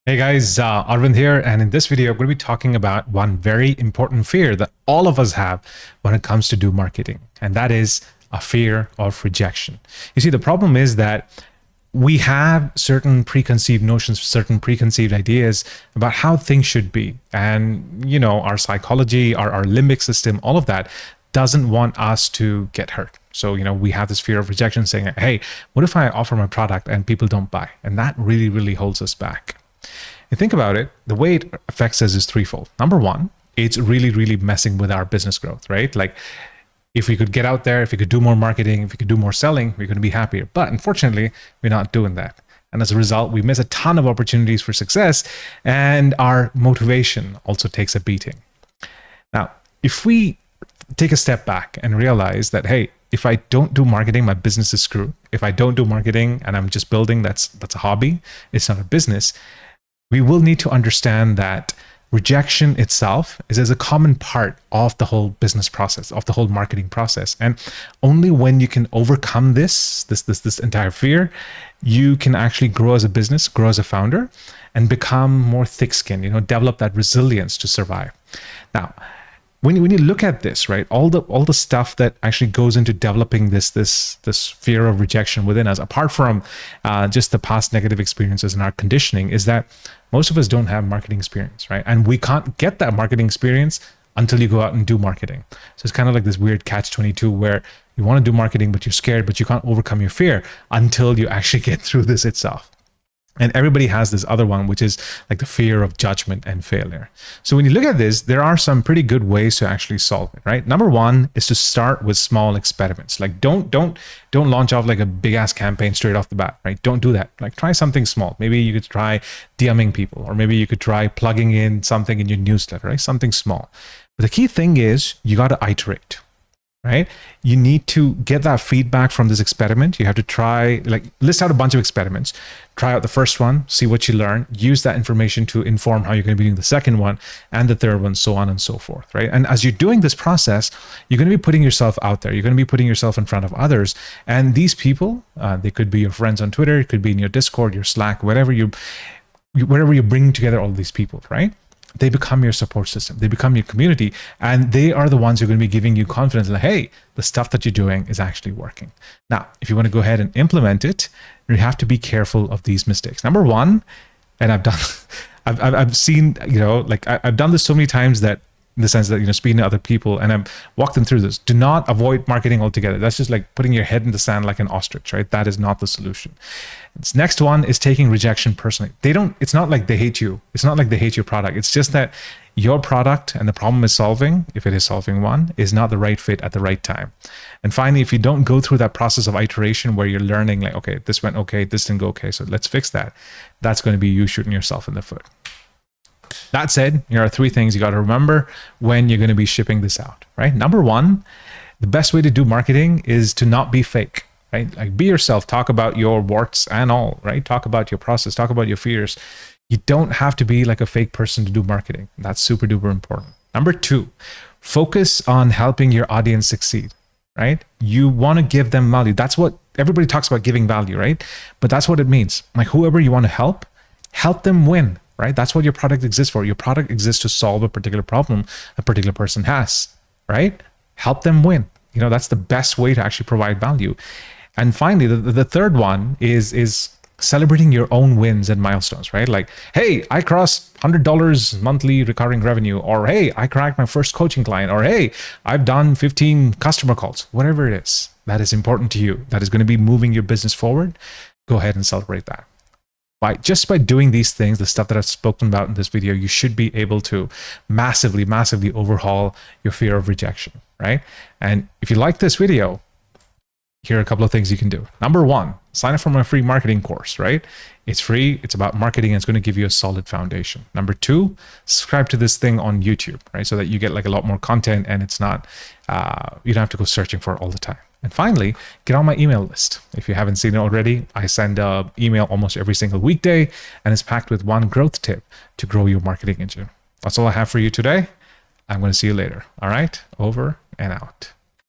Hey guys, Arvind here, and in this video, I'm going to be talking about one very important fear that all of us have when it comes to do marketing, and that is a fear of rejection. You see, the problem is that we have certain preconceived notions, certain preconceived ideas about how things should be, and our psychology, our limbic system, all of that doesn't want us to get hurt. So, we have this fear of rejection saying, hey, what if I offer my product and people don't buy? And that really, really holds us back. You think about it, the way it affects us is threefold. Number one, it's really, really messing with our business growth, right? Like if we could get out there, if we could do more marketing, if we could do more selling, we're going to be happier. But unfortunately, we're not doing that. And as a result, we miss a ton of opportunities for success, and our motivation also takes a beating. Now, if we take a step back and realize that, hey, if I don't do marketing, my business is screwed. If I don't do marketing and I'm just building, that's a hobby, it's not a business. We will need to understand that rejection itself is as a common part of the whole business process, of the whole marketing process. And only when you can overcome this entire fear, you can actually grow as a business, grow as a founder, and become more thick-skinned, develop that resilience to survive. Now, when you look at this, right, all the stuff that actually goes into developing this fear of rejection within us, apart from just the past negative experiences and our conditioning, is that most of us don't have marketing experience, right? And we can't get that marketing experience until you go out and do marketing. So it's kind of like this weird catch-22 where you want to do marketing, but you're scared, but you can't overcome your fear until you actually get through this itself. And everybody has this other one, which is like the fear of judgment and failure. So when you look at this, there are some pretty good ways to actually solve it, right? Number one is to start with small experiments. Like don't launch off like a big ass campaign straight off the bat, right? Don't do that. Like try something small. Maybe you could try DMing people, or maybe you could try plugging in something in your newsletter, right? Something small. But the key thing is you got to iterate. Right? You need to get that feedback from this experiment. You have to try, like, list out a bunch of experiments, try out the first one, see what you learn, use that information to inform how you're going to be doing the second one and the third one, so on and so forth, right? And as you're doing this process, you're going to be putting yourself out there. You're going to be putting yourself in front of others. And these people, they could be your friends on Twitter, it could be in your Discord, your Slack, wherever you bring together all these people, right? They become your support system. They become your community, and they are the ones who are going to be giving you confidence like, hey, the stuff that you're doing is actually working. Now, if you want to go ahead and implement it, you have to be careful of these mistakes. Number one, and I've seen, I've done this so many times that, in the sense that, speaking to other people, and I've walked them through this. Do not avoid marketing altogether. That's just like putting your head in the sand like an ostrich, right? That is not the solution. This next one is taking rejection personally. It's not like they hate you. It's not like they hate your product. It's just that your product and the problem is solving, if it is solving one, is not the right fit at the right time. And finally, if you don't go through that process of iteration where you're learning like, okay, this went okay, this didn't go okay, so let's fix that. That's going to be you shooting yourself in the foot. That said, here are three things you got to remember when you're going to be shipping this out, right? Number one, the best way to do marketing is to not be fake, right? Like be yourself, talk about your warts and all, right? Talk about your process, talk about your fears. You don't have to be like a fake person to do marketing. That's super duper important. Number two, focus on helping your audience succeed, right? You want to give them value. That's what everybody talks about, giving value, right? But that's what it means. Like whoever you want to help them win. Right? That's what your product exists for. Your product exists to solve a particular problem a particular person has, right? Help them win. That's the best way to actually provide value. And finally, the third one is celebrating your own wins and milestones, right? Like, hey, I crossed $100 monthly recurring revenue, or hey, I cracked my first coaching client, or hey, I've done 15 customer calls, whatever it is that is important to you, that is going to be moving your business forward. Go ahead and celebrate that. Just by doing these things, the stuff that I've spoken about in this video, you should be able to massively, massively overhaul your fear of rejection, right? And if you like this video, here are a couple of things you can do. Number one, sign up for my free marketing course, right? It's free. It's about marketing, and it's going to give you a solid foundation. Number two, subscribe to this thing on YouTube, right? So that you get like a lot more content, and it's not, you don't have to go searching for it all the time. And finally, get on my email list. If you haven't seen it already, I send an email almost every single weekday, and it's packed with one growth tip to grow your marketing engine. That's all I have for you today. I'm going to see you later. All right, over and out.